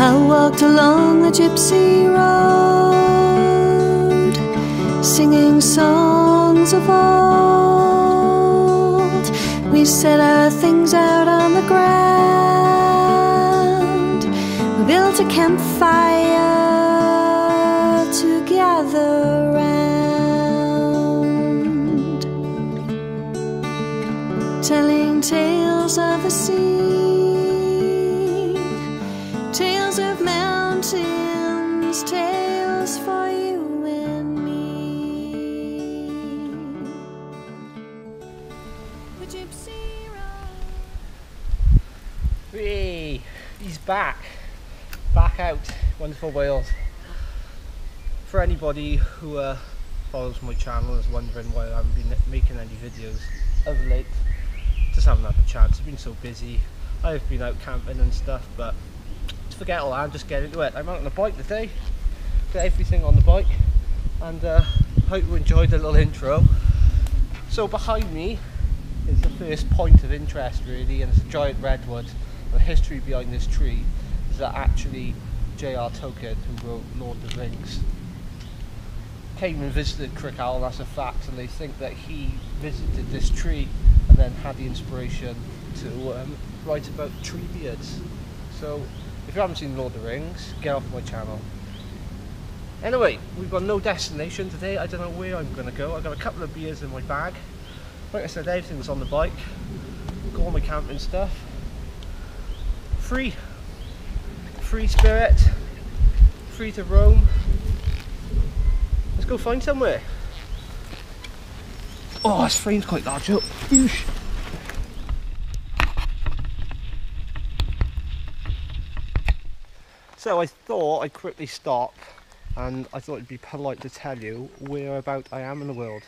I walked along the gypsy road, singing songs of old. We set our things out on the ground. We built a campfire to gather round, telling tales of the sea, tales of mountains, tales for you and me. The gypsy road. Hey, he's back out, wonderful Wales. For anybody who follows my channel is wondering why I haven't been making any videos of late, just haven't had the chance. I've been so busy. I've been out camping and stuff, but to forget all that, I'm just getting into it. I'm out on the bike today, got everything on the bike, and hope you enjoyed the little intro. So behind me is the first point of interest really, and it's a giant redwood. The history behind this tree is that actually J.R. Tolkien, who wrote Lord of the Rings, came and visited Crickall, and that's a fact, and they think that he visited this tree and then had the inspiration to write about tree beards. So if you haven't seen Lord of the Rings, get off my channel. Anyway, we've got no destination today. I don't know where I'm going to go. I've got a couple of beers in my bag. Like I said, everything's on the bike. Got all my camping stuff. Free spirit, free to roam. Let's go find somewhere. Oh, this frame's quite large. Oh, oosh. So I thought I'd quickly stop, and I thought it'd be polite to tell you whereabout I am in the world.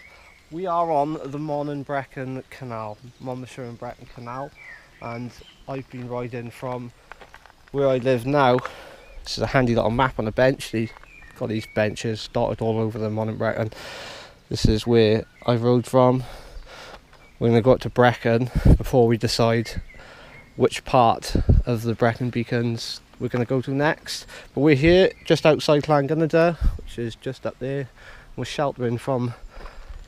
We are on the Brecon Canal, Monmouthshire and Brecon Canal, and I've been riding from where I live now. This is a handy little map on a bench. They've got these benches dotted all over the Brecon. This is where I rode from. We're going to go up to Brecon before we decide which part of the Brecon Beacons we're going to go to next. But we're here just outside Llangynnydr, which is just up there. We're sheltering from,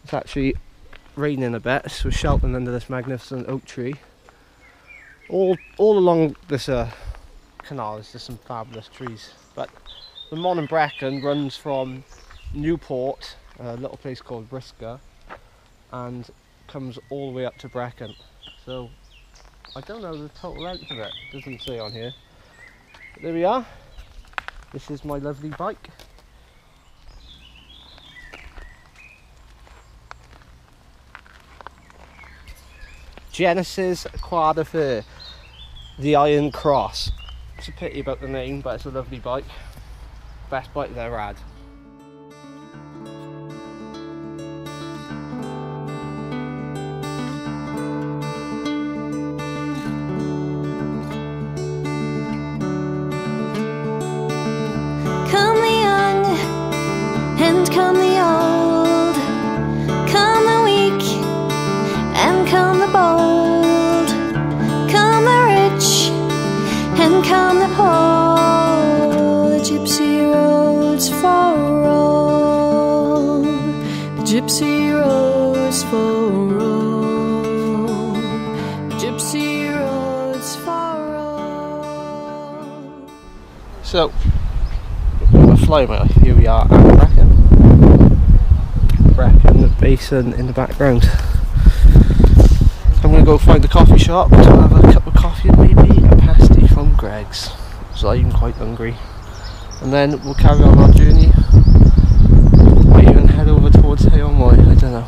it's actually raining a bit, so we're sheltering under this magnificent oak tree. All along this canal is just some fabulous trees. But the Brecon runs from Newport, a little place called Brisker, and comes all the way up to Brecon. So I don't know the total length of it, doesn't say on here. But there we are. This is my lovely bike. Genesis Quadrifer, the Iron Cross. It's a pity about the name, but it's a lovely bike. Best bike I've ever had. Come the young and come the old, come the weak and come the bold, come the rich and come the poor. The gypsy roads for all, the gypsy roads for all, the gypsy roads for all. So, fly mile. Here we are at Brecon Basin in the background. I'm going to go find the coffee shop to have a cup of coffee and maybe a pasty from Greg's, so I'm quite hungry, and then we'll carry on our journey. Might even head over towards Hay-on-Wye, I don't know.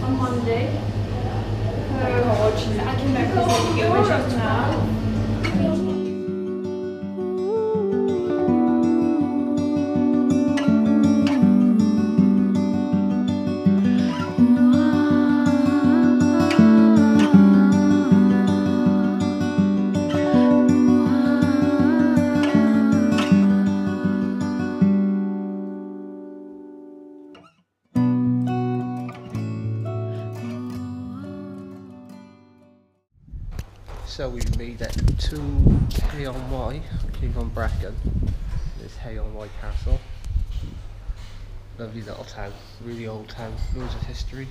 On Monday. I can make this now. So we made it to Hay-on-Wye, came from Brecon. There's Hay-on-Wye Castle. Lovely little town, really old town, loads of history.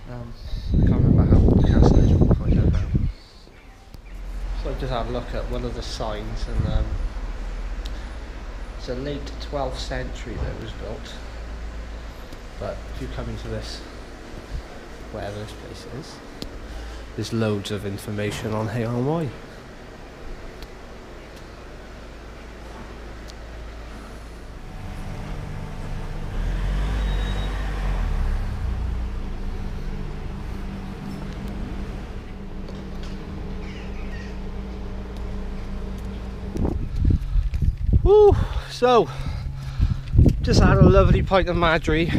I can't remember how old the castle is, we'll find out now. So I just had a look at one of the signs, and it's a late 12th century that it was built. But if you come into this, wherever this place is, there's loads of information on Hay-on-Wye. Woo! So, just had a lovely pint of Madry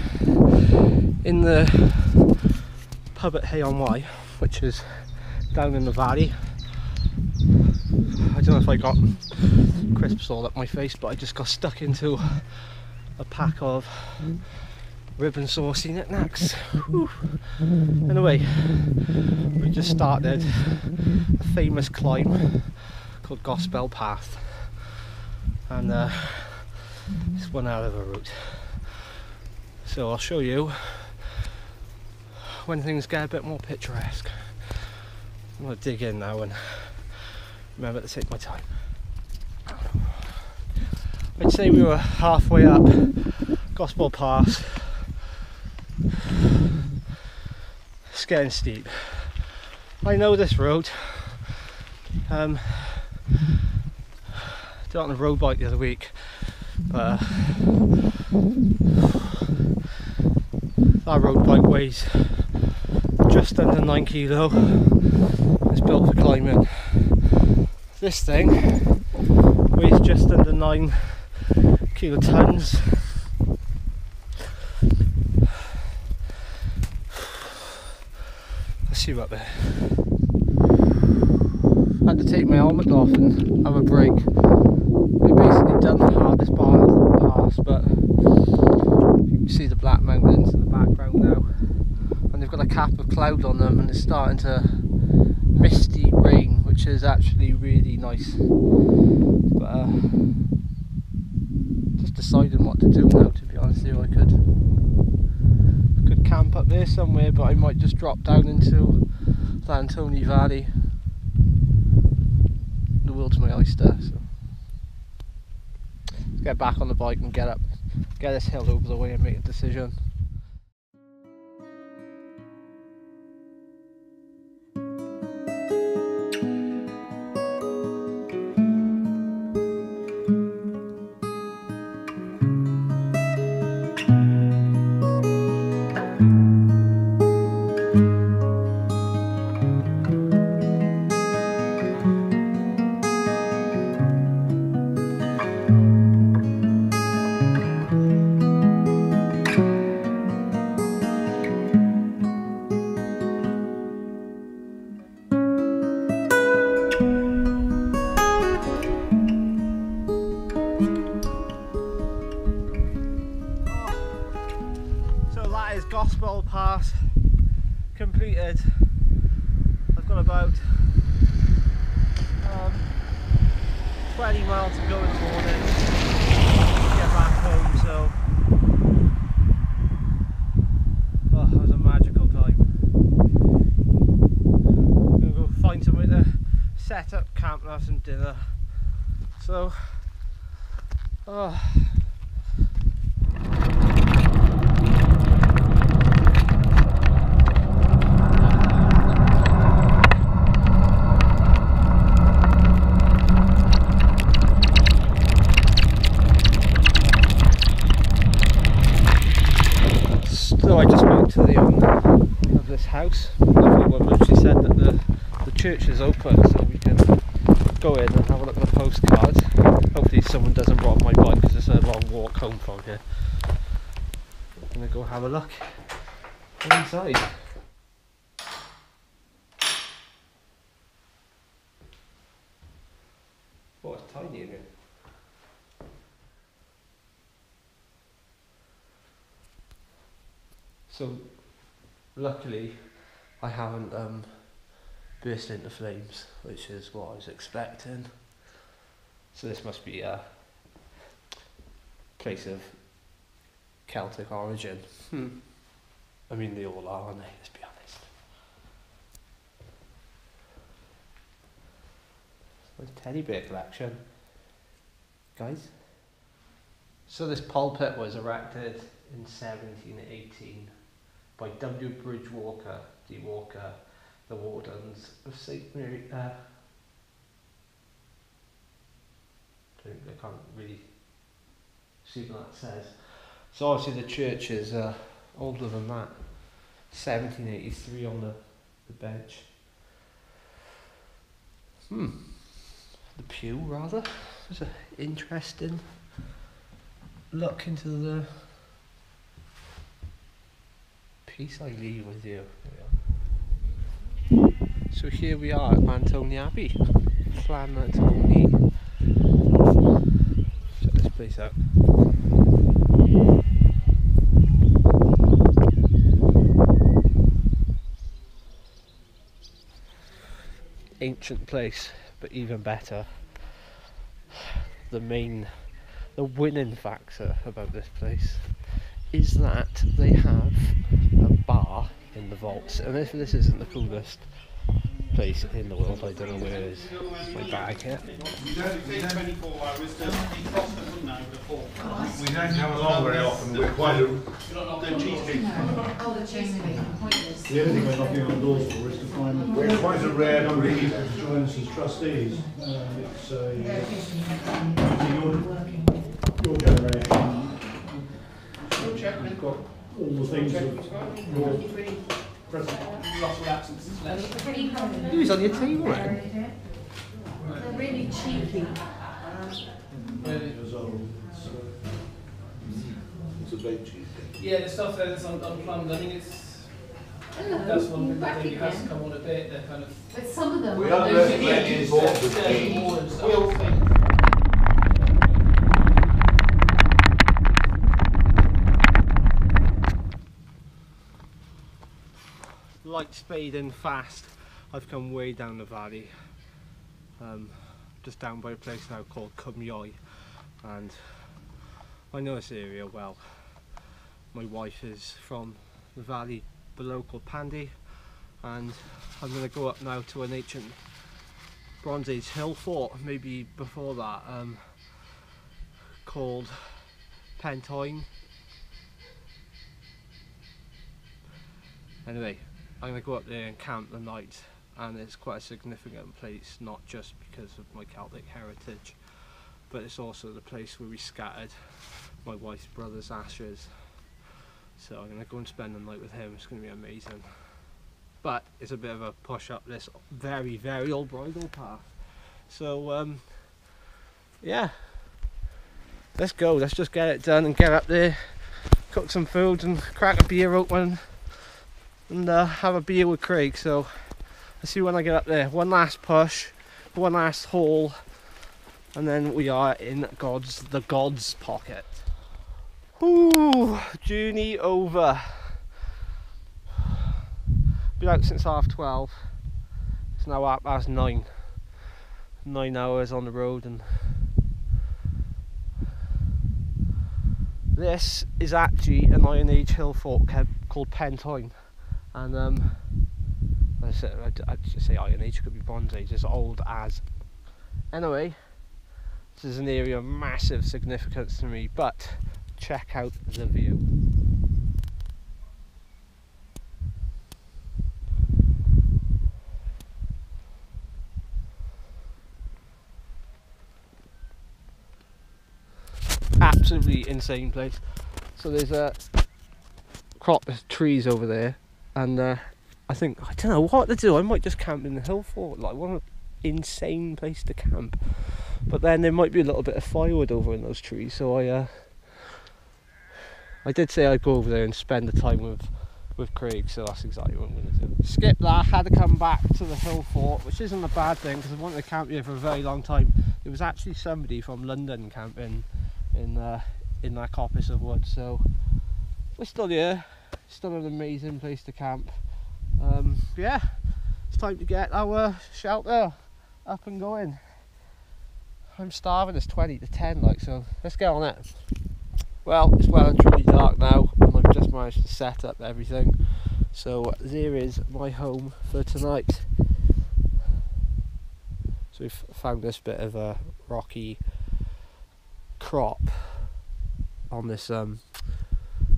in the pub at Hay-on-Wye, which is down in the valley. I don't know if I got crisps all up my face, but I just got stuck into a pack of ribbon saucy knickknacks. Anyway, we just started a famous climb called Gospel Path, and it's one hell of a route. So I'll show you when things get a bit more picturesque. I'm going to dig in now and remember to take my time. I'd say we were halfway up Gospel Pass. It's getting steep. I know this road. I did it on a road bike the other week, but that road bike weighs just under 9 kilo. It's built for climbing. This thing weighs just under 9 kilotons. Let's see what there. I had to take my helmet off and have a break. We've basically done the hardest part of the pass, but you can see the Black Mountains in the background now, and they've got a cap of cloud on them, and it's starting to misty rain, which is actually really nice. But just deciding what to do now, to be honest with you. I could camp up there somewhere, but I might just drop down into Lantoni Valley. The world's my oyster. So let's get back on the bike and get this hill over the way and make a decision. Gospel Pass completed. I've got about 20 miles to go in the morning to get back home, so that was a magical climb. I'm gonna go find somewhere to set up camp and have some dinner. So So I just spoke to the owner of this house, lovely woman. She said that the church is open, so we can go in and have a look at the postcards. Hopefully someone doesn't rob my bike, because it's a long walk home from here. I'm going to go have a look inside. Oh, it's tiny in here. So luckily I haven't burst into flames, which is what I was expecting. So this must be a place of Celtic origin. I mean, they all are, aren't they? Let's be honest. Nice teddy bear collection, guys. So this pulpit was erected in 1718 by W. Bridgewater, D. Walker, the Wardens of St. Mary. I can't really see what that says. So obviously the church is older than that. 1783 on the bench. The pew, rather. There's an interesting look into the piece I leave with you. So here we are at Antony Abbey, Llanatony. Check this place out. Ancient place, but even better, the winning factor about this place is that they have a bar in the vaults. And if this isn't the coolest place in the world, I don't know where it is. My bag here. We don't come along very often. We're quite a... The only thing we're knocking on doors for is to find... We're quite a rare breed to join us as trustees. It's your generation. We've got all the things that your present... Who's on your table then? They're really cheeky. It's a baked cheese. Yeah, the stuff there that's unplumbed, I mean that's one thing that maybe has come on a bit, they're kind of... But some of them... We underestimate the importance of cheese. Light spading fast. I've come way down the valley, just down by a place now called Cymyoe, and I know this area well. My wife is from the valley below called Pandy, and I'm going to go up now to an ancient Bronze Age hill fort, maybe before that, called Pentoin. Anyway, I'm going to go up there and camp the night, and it's quite a significant place, not just because of my Celtic heritage, but it's also the place where we scattered my wife's brother's ashes. So I'm going to go and spend the night with him. It's going to be amazing. But it's a bit of a push up this very, very old bridle path. So yeah, let's go. Let's just get it done and get up there, cook some food and crack a beer open and have a beer with Craig. So let's see when I get up there. One last push, one last haul, and then we are in the God's pocket. Whew, journey over. Been out since 12:30. It's now 9:30. 9 hours on the road, and this is actually an Iron Age hill fort called Pentoin, and I just say Iron Age, could be Bronze Age, it's old as. Anyway, this is an area of massive significance to me, but check out the view. Absolutely insane place. So there's a crop of trees over there, and I don't know what to do. I might just camp in the hill fort. Like, what an insane place to camp. But then there might be a little bit of firewood over in those trees, so I did say I'd go over there and spend the time with Craig, so that's exactly what I'm going to do. Skip that, had to come back to the hill fort, which isn't a bad thing because I wanted to camp here for a very long time. There was actually somebody from London camping in that coppice of wood, so we're still here. Still an amazing place to camp. Yeah, it's time time to get our shelter up and going. I'm starving. It's 20 to 10 like, so let's get on it. Well, it's well and truly dark now, and I've just managed to set up everything. So there is my home for tonight. So we've found this bit of a rocky crop on this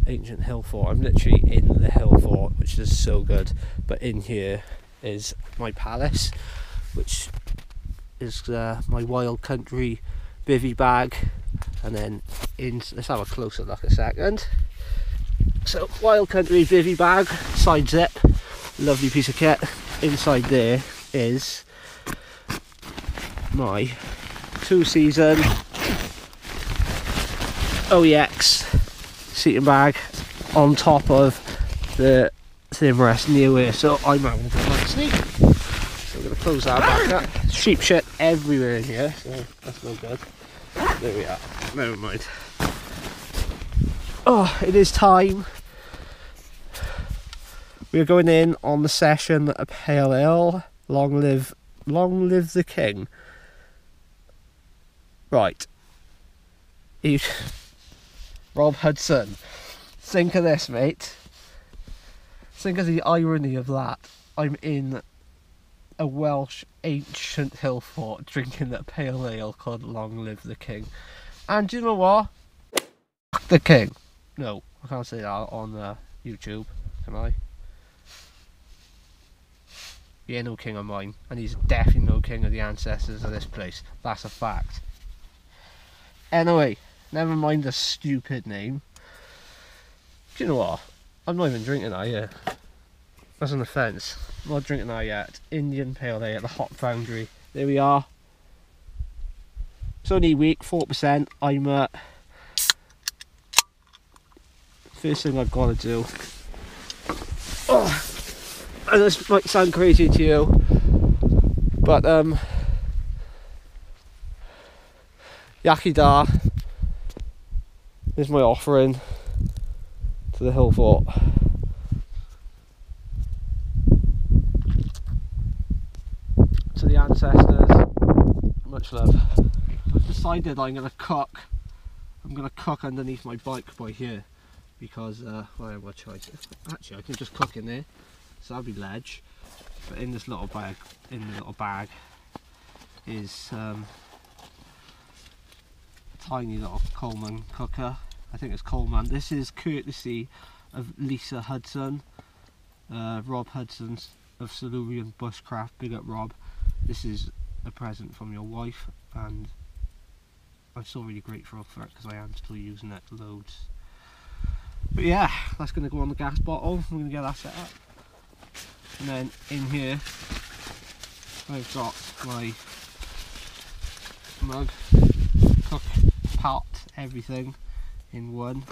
ancient hill fort. I'm literally in the hill fort, which is so good. But in here is my palace, which is my wild country bivvy bag. And then let's have a closer look a second. So wild country bivvy bag, side zip, lovely piece of kit. Inside there is my 2-season OEX seating bag on top of the Simrest Neoway, so I'm having a good night's sleep. So we're going to close that back up. Sheep shit everywhere in here, so that's no good. There we are, never mind. Oh, it is time. We're going in on the session at Pale Ale. Long live the king. Right. Rob Hudson. Think of this, mate. Think of the irony of that. I'm in a Welsh ancient hill fort drinking a pale ale called Long Live the King. And do you know what? F the king. No, I can't say that on YouTube, can I? He ain't no king of mine, and he's definitely no king of the ancestors of this place. That's a fact. Anyway, never mind the stupid name. Do you know what? I'm not even drinking that yet. That's an offence. I'm not drinking that yet. Indian Pale Ale at the Hop Foundry. There we are. It's only a week, 4%. I'm first thing I've got to do. Oh, and this might sound crazy to you, but Yakida is my offering to the hill fort. To the ancestors, much love. I've decided I'm going to cook. I'm going to cook underneath my bike by here because well, I have a choice. Actually, I can just cook in there, so that'll be ledge. But in this little bag, is a tiny little Coleman cooker. I think it's Coleman. This is courtesy of Lisa Hudson, Rob Hudson of Silurian Bushcraft. Big up, Rob. This is a present from your wife, and I'm still really grateful for it because I am still using it loads. But yeah, that's going to go on the gas bottle. I'm going to get that set up. And then in here, I've got my mug, cook, pot, everything in one.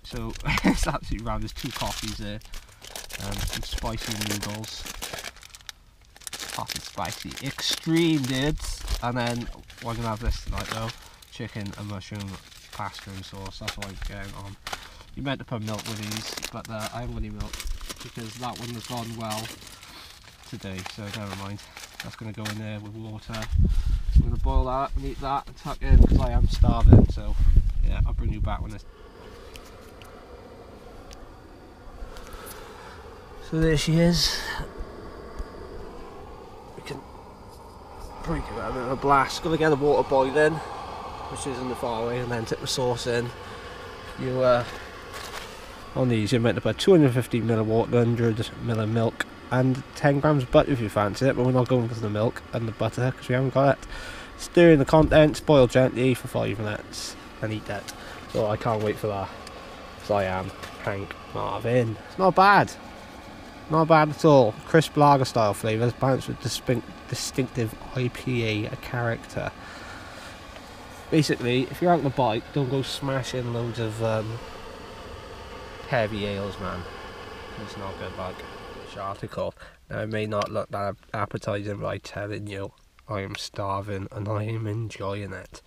So it's absolutely round. There's 2 coffees there, some spicy noodles, hot and spicy, extreme dudes. And then we're gonna have this tonight though: chicken and mushroom pasta and sauce. That's what I'm getting on. You meant to put milk with these, but I haven't got any milk because that one has gone well today. So never mind. That's gonna go in there with water. I'm gonna boil that and eat that and tuck in because I am starving. So yeah, I'll bring you back when this. So there she is. We can probably give it a bit of a blast. Gonna get the water boiling, which isn't the far away, and then tip the sauce in. You on these, you're meant to put 250 ml of water, 100 ml of milk, and 10 grams of butter if you fancy it. But we're not going for the milk and the butter because we haven't got it. Stir in the contents, boil gently for 5 minutes, and eat it. So I can't wait for that. So I am Hank Marvin. It's not bad. Not bad at all. Crisp lager style flavours, balanced with distinctive IPA character. Basically, if you're out on the bike, don't go smashing loads of heavy ales, man. It's not good, like this article. Now, it may not look that appetising, but I'm telling you, I am starving and I am enjoying it.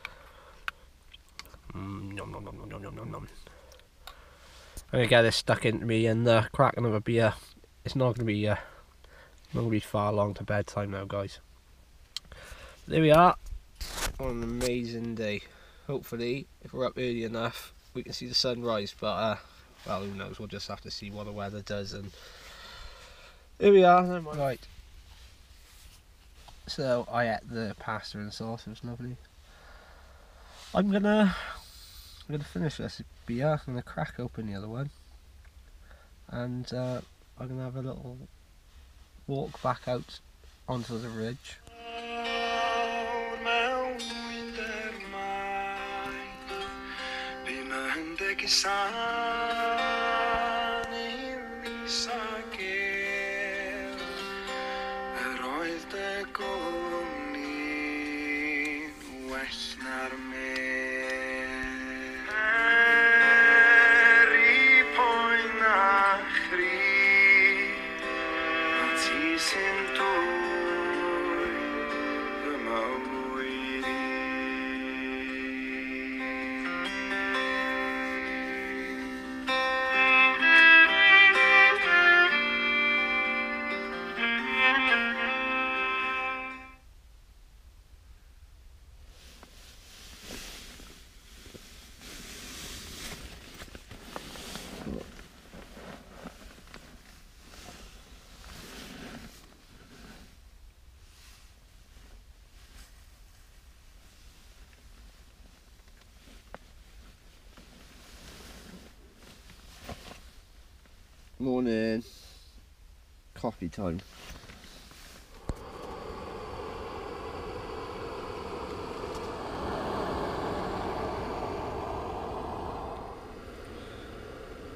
Nom nom nom nom nom nom nom nom. I'm gonna get this stuck into me and crack another beer. It's not going to be I'm going to be far along to bedtime now, guys. There we are, on an amazing day. Hopefully, if we're up early enough, we can see the sunrise, but well, who knows, we'll just have to see what the weather does. And here we are. Right, so I ate the pasta and sauce, it was lovely. I'm gonna finish this beer, I'm gonna crack open the other one, and I'm gonna have a little walk back out onto the ridge. Morning, coffee time.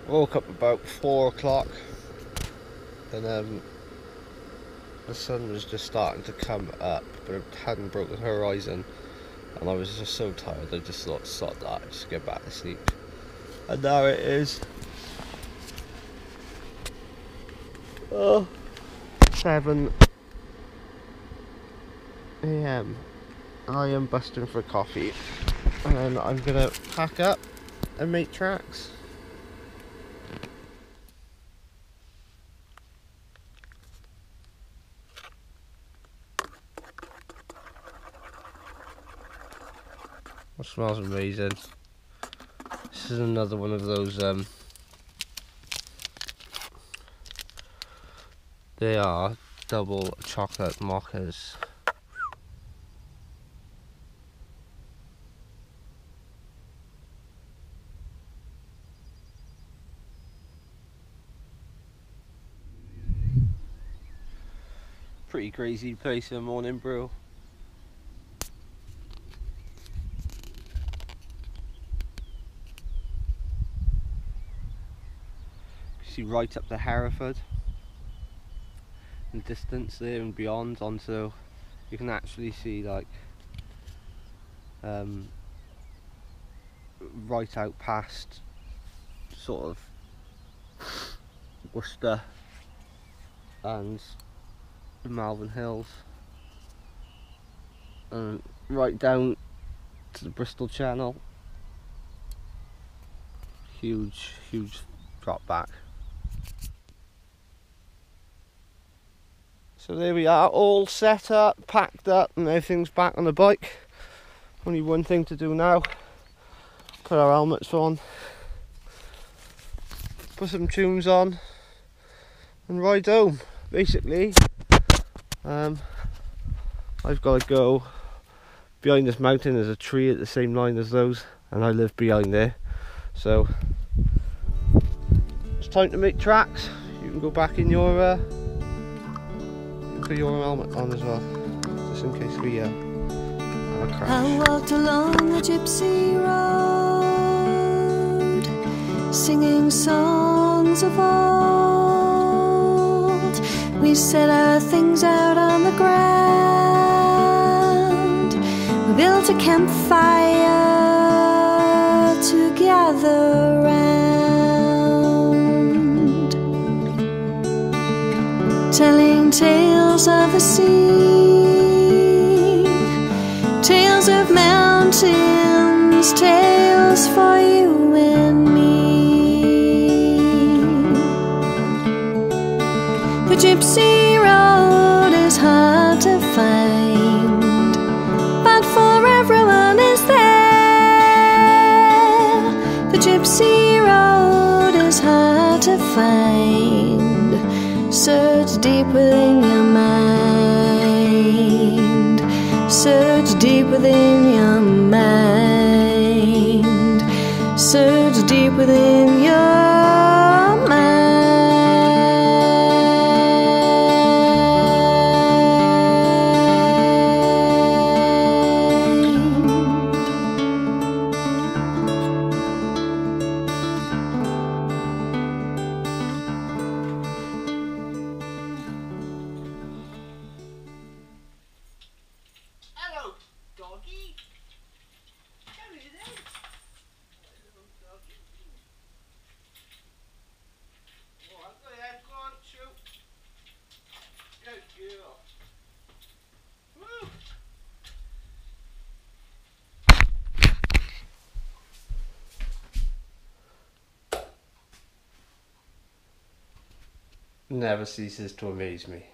Woke up about 4 o'clock and the sun was just starting to come up, but it hadn't broken the horizon, and I was just so tired I just thought, sod that, just go back to sleep. And now it is 7 AM. I am busting for coffee, and I'm gonna pack up and make tracks. It smells amazing. This is another one of those they are double chocolate mochas. Pretty crazy place in the morning brew. See right up to Hereford in the distance there and beyond, onto you can actually see like right out past sort of Worcester and the Malvern Hills, and right down to the Bristol Channel. Huge drop back. So there we are, all set up, packed up, and everything's back on the bike. Only one thing to do now: put our helmets on, put some tunes on, and ride home. Basically, I've got to go behind this mountain. There's a tree at the same line as those, and I live behind there. So it's time to make tracks. You can go back in your put your helmet on as well, just in case we have a crash. I walked along the gypsy road, singing songs of old. We set our things out on the ground. We built a campfire to gather round, telling tales of the sea, tales of mountains, tales for you and me. The gypsy road hard to find. Search deep within your mind. Search deep within your mind. Search deep within your mind. Hello, doggy. Come here then. Hello, doggy. Oh, I've got that. Go on, shoot. Good girl. Woo. Never ceases to amaze me.